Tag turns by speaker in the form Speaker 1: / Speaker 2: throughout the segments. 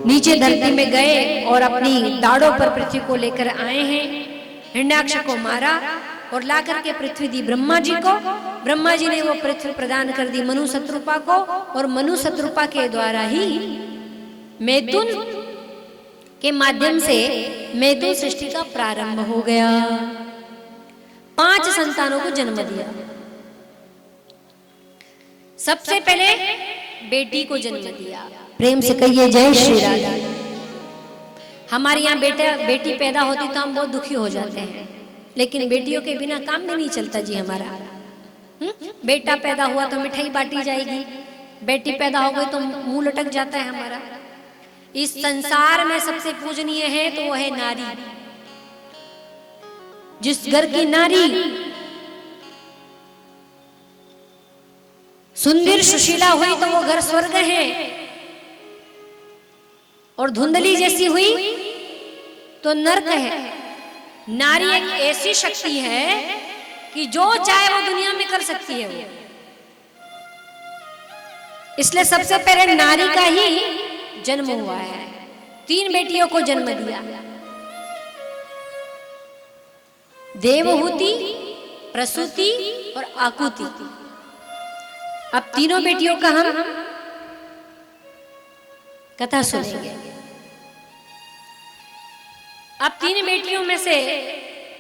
Speaker 1: नीचे धरती में गए और अपनी दाढ़ों पर पृथ्वी को लेकर आए हैं। हिरण्याक्ष को मारा और ला करके पृथ्वी दी ब्रह्मा जी को। ब्रह्मा जी ने वो पृथ्वी प्रदान कर दी मनु शत्रुपा को, और मनु शत्रुपा के द्वारा ही मैथुन के माध्यम से मैथुन सृष्टि का प्रारंभ हो गया। 5 संतानों को जन्म दिया। सबसे पहले बेटी को जन्म दिया। प्रेम से कहिए जय श्री राधा। हमारे यहाँ बेटी पैदा होती तो हम बहुत दुखी हो जाते हैं, लेकिन बेटियों के बिना काम में नहीं चलता जी हमारा। बेटा पैदा हुआ तो मिठाई बांटी जाएगी, बेटी पैदा हो गई तो मुंह लटक जाता है हमारा। इस संसार में सबसे पूजनीय है तो वो है नारी। जिस घर की नारी सुंदर सुशीला हुई तो वो घर स्वर्ग है, और धुंधली जैसी हुई तो नर्क है। नारी एक ऐसी शक्ति है कि जो चाहे वो दुनिया में कर सकती है वो। इसलिए सबसे पहले नारी का ही जन्म हुआ है। 3 बेटियों को जन्म दिया, देवहूति, प्रसूति और आकुति। अब तीनों बेटियों का हम कथा सुनेंगे। अब 3 बेटियों में से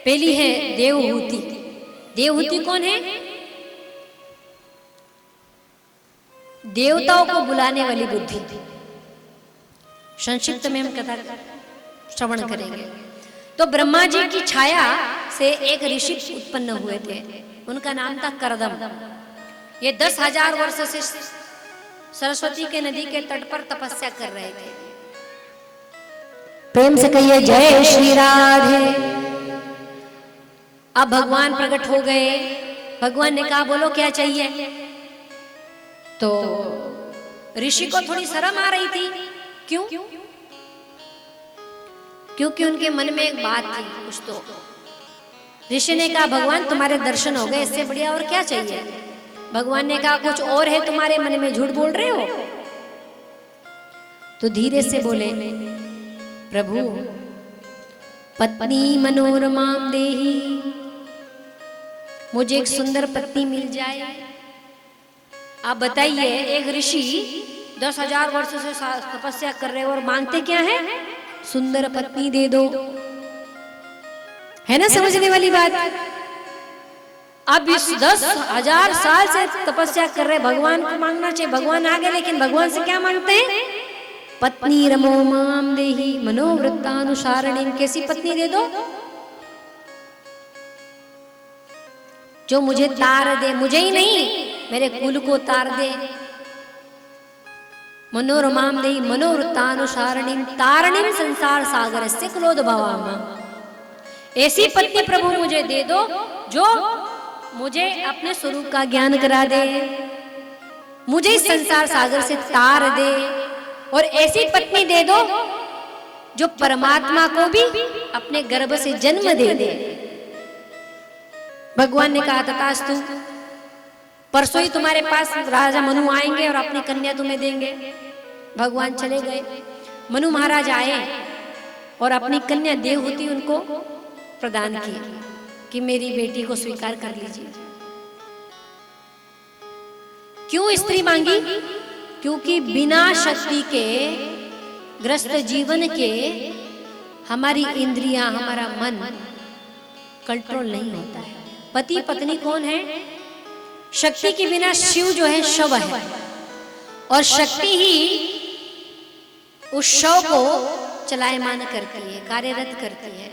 Speaker 1: पहली है देवहूति। देवहूति कौन है? देवताओं को बुलाने वाली बुद्धि। संक्षिप्त में हम कथा श्रवण करेंगे। तो ब्रह्मा जी की छाया से एक ऋषि उत्पन्न हुए थे, उनका नाम था करदम। ये 10,000 वर्ष से सरस्वती के नदी के तट पर तपस्या कर रहे थे। प्रेम से कहिए जय श्री राधे। अब भगवान प्रकट हो गए। भगवान ने कहा बोलो क्या चाहिए। तो ऋषि को थोड़ी शर्म आ रही थी। क्यों? क्योंकि उनके मन में एक बात थी कुछ। तो ऋषि ने कहा भगवान तुम्हारे दर्शन हो गए, इससे बढ़िया और क्या चाहिए। भगवान ने कहा कुछ और है तुम्हारे मन में, झूठ बोल रहे हो। तो धीरे से बोले प्रभु पत्नी मनोरमाम देहि, मुझे एक सुंदर पत्नी मिल जाए। आप बताइए, एक ऋषि 10,000 वर्ष से तपस्या कर रहे हो और मांगते क्या है? सुंदर पत्नी दे दो। है ना समझने वाली बात। अब इस 10,000 साल से तपस्या कर रहे भगवान को मांगना चाहिए। भगवान आ गए, लेकिन भगवान से क्या मांगते हैं? पत्नी रमो माम देहि मनोवृत्तानुसारिणी। कैसी पत्नी दे दो? जो मुझे तार दे, मुझे ही नहीं मेरे कुल को तार दे। मनोरमाम देहि मनोवृत्तानुसारिणी तारणीम संसार सागर से क्रोधभावामा। ऐसी पत्नी प्रभु मुझे दे दो जो मुझे अपने स्वरूप का ज्ञान करा दे, मुझे इस संसार सागर से तार दे। और ऐसी पत्नी दे दो जो परमात्मा को भी अपने गर्भ से जन्म दे दे। भगवान ने कहा तथास्तु, परसों ही तुम्हारे पास राजा मनु आएंगे और अपनी कन्या तुम्हें देंगे। भगवान चले गए। मनु महाराज आए और अपनी कन्या देवहूति उनको प्रदान की कि मेरी बेटी को स्वीकार कर लीजिए। क्यों स्त्री मांगी? क्योंकि बिना शक्ति के ग्रस्त जीवन के हमारी इंद्रियां, हमारा मन कंट्रोल नहीं होता है। पति पत्नी कौन है? शक्ति के बिना शिव जो है शव है, और शक्ति ही उस शव को चलायमान करती है, कार्यरत करती है।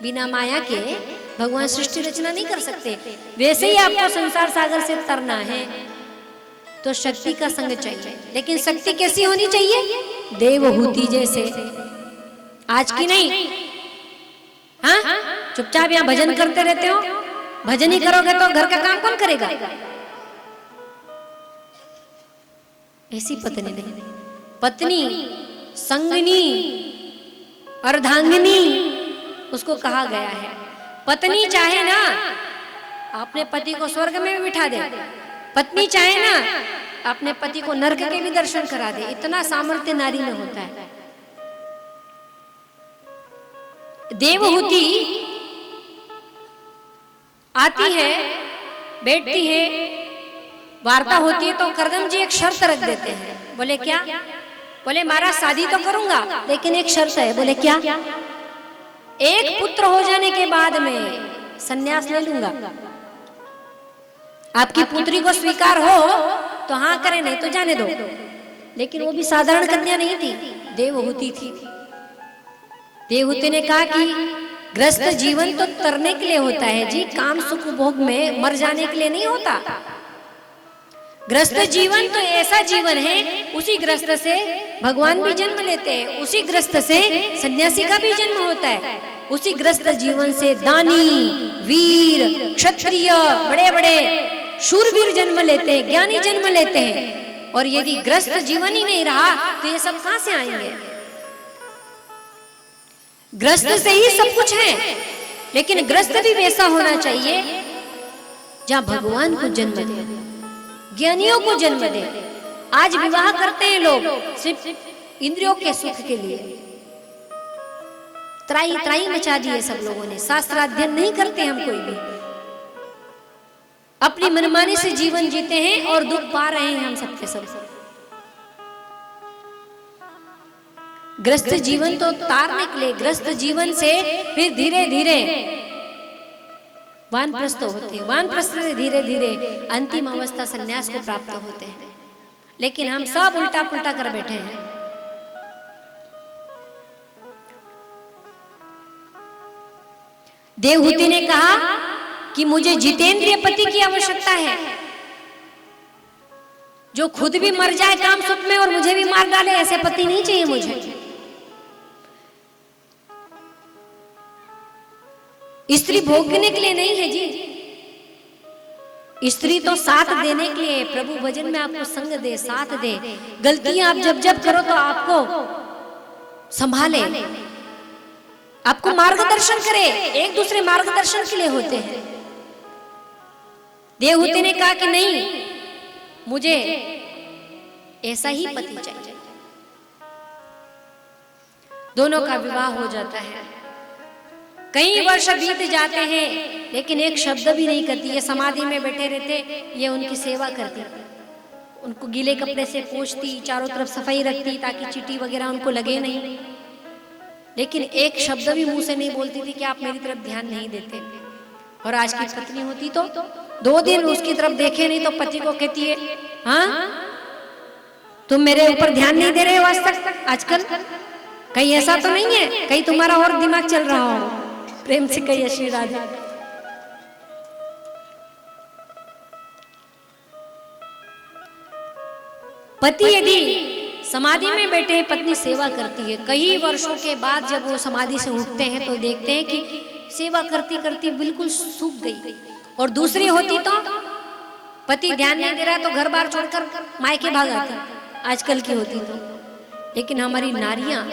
Speaker 1: बिना माया के भगवान सृष्टि रचना नहीं कर सकते। वैसे ही आपको संसार सागर से तरना है तो शक्ति का संग चाहिए। लेकिन शक्ति कैसी होनी चाहिए? देवहूति जैसे। आज की नहीं। हाँ, चुपचाप यहाँ भजन करते रहते हो। भजन ही करोगे तो घर का काम कौन करेगा? ऐसी पत्नी नहीं। पत्नी संगनी, अर्धांगिनी उसको कहा गया है। पत्नी चाहे ना अपने पति को स्वर्ग में भी बिठा दे, पत्नी चाहे ना अपने पति को नरक के भी दर्शन करा दे, इतना सामर्थ्य नारी में होता है। देवहूति आती है, बैठती है, वार्ता होती है, तो करदम जी एक शर्त रख देते हैं। बोले क्या? बोले महाराज शादी तो करूंगा लेकिन एक शर्त है। बोले क्या? एक पुत्र हो जाने के बाद में संन्यास ले लूंगा। आपकी पुत्री को स्वीकार हो तो हाँ करें, नहीं तो जाने दो। लेकिन वो भी साधारण कन्या नहीं थी, देवहूति थी। देवहूति ने कहा कि ग्रस्त जीवन तो तरने के लिए होता है जी, काम सुख भोग में मर जाने के लिए नहीं होता। ग्रस्त जीवन तो ऐसा जीवन है, उसी ग्रस्त से भगवान भी जन्म लेते हैं, उसी ग्रस्त से सन्यासी का भी जन्म होता है, उसी ग्रस्त जीवन से दानी, वीर, क्षत्रिय, बड़े बड़े शूरवीर जन्म लेते हैं, ज्ञानी जन्म लेते हैं। और यदि ग्रस्त जीवन ही नहीं रहा तो ये सब कहां से आएंगे? ग्रस्त से ही सब कुछ है, लेकिन ग्रस्त भी वैसा होना चाहिए जहां भगवान को जन्म दे, ज्ञानियों को जन्म दे। आज विवाह करते हैं लोग सिर्फ इंद्रियों के सुख के लिए, त्राई त्राई मचा दी है सब लोगों ने। शास्त्र अध्ययन नहीं करते हम कोई भी, अपनी मनमानी से जीवन जीते हैं और दुख पा रहे हैं हम सबके सब। ग्रस्त जीवन तो तारने के लिए, ग्रस्त जीवन से फिर धीरे धीरे वानप्रस्थ होते हैं, वानप्रस्थ से धीरे धीरे अंतिम अवस्था संन्यास को प्राप्त होते हैं। लेकिन हम सब उल्टा पुल्टा कर बैठे हैं। देवहूति ने कहा कि मुझे जितेंद्रिय पति की आवश्यकता है, जो खुद भी मर जाए काम सुख में और मुझे भी मार डाले, ऐसे पति नहीं चाहिए मुझे। स्त्री भोगने के लिए नहीं है जी, स्त्री तो साथ देने के लिए, प्रभु भजन में आपको संग दे, साथ दे। गलतियां आप जब जब करो तो आपको संभाले, आपको मार्गदर्शन करे, एक दूसरे मार्गदर्शन के लिए होते हैं। देवहूति ने कहा कि नहीं, मुझे ऐसा ही पति चाहिए। दोनों का विवाह हो जाता है। कई वर्ष बीत जाते हैं लेकिन एक शब्द भी नहीं करती। ये समाधि में बैठे रहते, ये उनकी सेवा करती, उनको गीले कपड़े से पोंछती, चारों तरफ सफाई रखती ताकि चींटी वगैरह उनको लगे नहीं। लेकिन एक शब्द भी मुंह से नहीं बोलती थी कि आप मेरी तरफ ध्यान नहीं देते। और आज की पत्नी होती तो 2 दिन उसकी तरफ देखे नहीं तो पति को कहती है, हाँ तुम मेरे ऊपर ध्यान नहीं दे रहे हो आज तक, आजकल कहीं ऐसा तो नहीं है, कहीं तुम्हारा और दिमाग चल रहा हो। प्रेम से कहिए श्री राधे। पति यदि समाधि में बैठे पत्नी सेवा करती है, कई वर्षों के बाद जब वो समाधि से उठते हैं तो देखते हैं कि सेवा करती करती बिल्कुल सूख गई। और दूसरी होती तो पति ध्यान नहीं दे रहा तो घर बार छोड़कर मायके भाग आती, आजकल की होती तो। लेकिन हमारी नारियां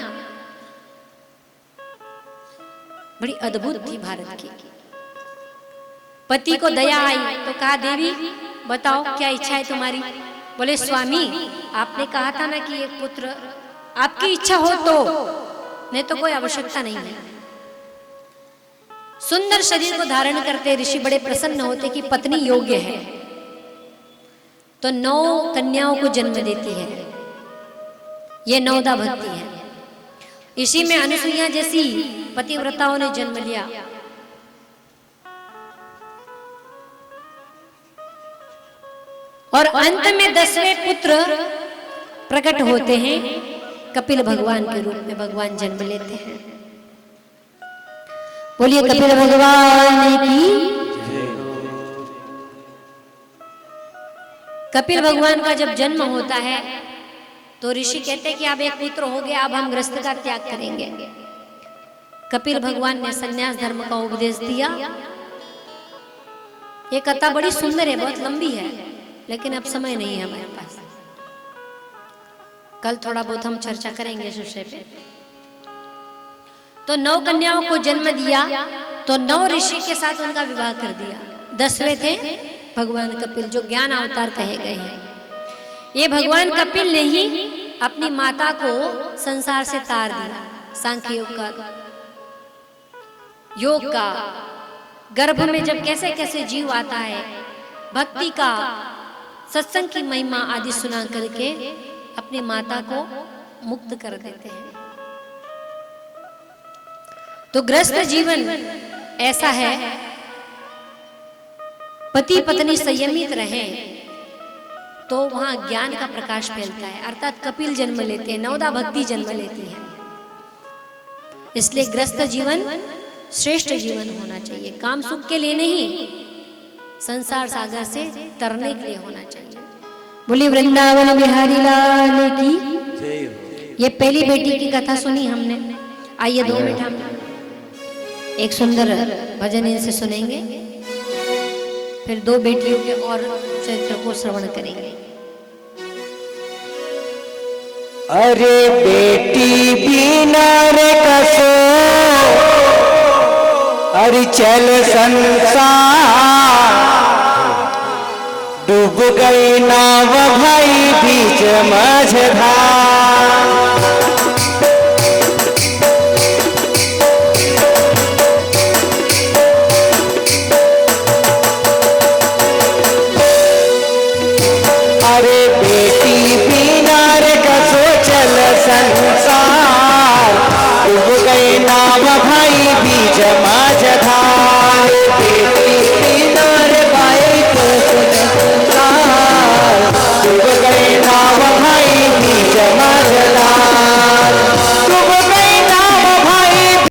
Speaker 1: बड़ी अद्भुत थी भारत की। पति को दया आई तो कहा, देवी बताओ क्या इच्छा है तुम्हारी? बोले स्वामी आपने कहा था ना कि एक पुत्र, आपकी इच्छा हो तो, नहीं तो कोई आवश्यकता नहीं है। सुंदर शरीर को धारण करते ऋषि बड़े प्रसन्न होते कि पत्नी योग्य है, तो 9 कन्याओं को जन्म देती है। ये 9दा भक्ति है। इसी में अनुसुईया जैसी पतिव्रताओं ने जन्म लिया। और अंत में 10वें पुत्र प्रकट होते हैं, कपिल भगवान के रूप में भगवान जन्म लेते हैं। बोलिए कपिल भगवान की। कपिल भगवान का जब जन्म होता है तो ऋषि कहते हैं कि अब एक पुत्र हो गया, अब हम गृहस्थ का त्याग करेंगे। कपिल भगवान ने संन्यास धर्म का उपदेश दिया। ये कथा बड़ी सुंदर है, बहुत लंबी है, लेकिन अब समय नहीं है हमारे पास। कल थोड़ा बहुत हम चर्चा करेंगे इस विषय पे। तो 9 कन्याओं को जन्म दिया, तो 9 ऋषि के साथ उनका विवाह कर दिया। 10वें थे भगवान कपिल, जो ज्ञान अवतार कहे गए हैं। ये भगवान कपिल ने ही अपनी माता को संसार से तार दिया। सांख्य योग का गर्भ में जब कैसे कैसे जीव आता है, भक्ति का, सत्संग की महिमा आदि सुना करके अपनी माता को मुक्त कर देते हैं। तो गृहस्थ जीवन ऐसा है, पति पत्नी संयमित रहें तो वहां ज्ञान का प्रकाश फैलता है, अर्थात कपिल जन्म लेते हैं, नवदा भक्ति जन्म लेती है। इसलिए गृहस्थ जीवन श्रेष्ठ जीवन होना चाहिए, काम सुख के लिए नहीं, संसार सागर से तरने के लिए होना चाहिए। बोली वृंदावन बिहारी लाल की। ये पहली बेटी की कथा सुनी हमने। आइए 2 मिनट हम एक सुंदर भजन इनसे सुनेंगे, फिर 2 बेटियों के और चरित्र को श्रवण करेंगे।
Speaker 2: अरे बेटी बिना रे कसो, अरे चल संसार, डूब गई नाव भाई बीच मझधार। अरे बेटी बिना रे कसो चल संसार, डूब गई नाव भाई बीच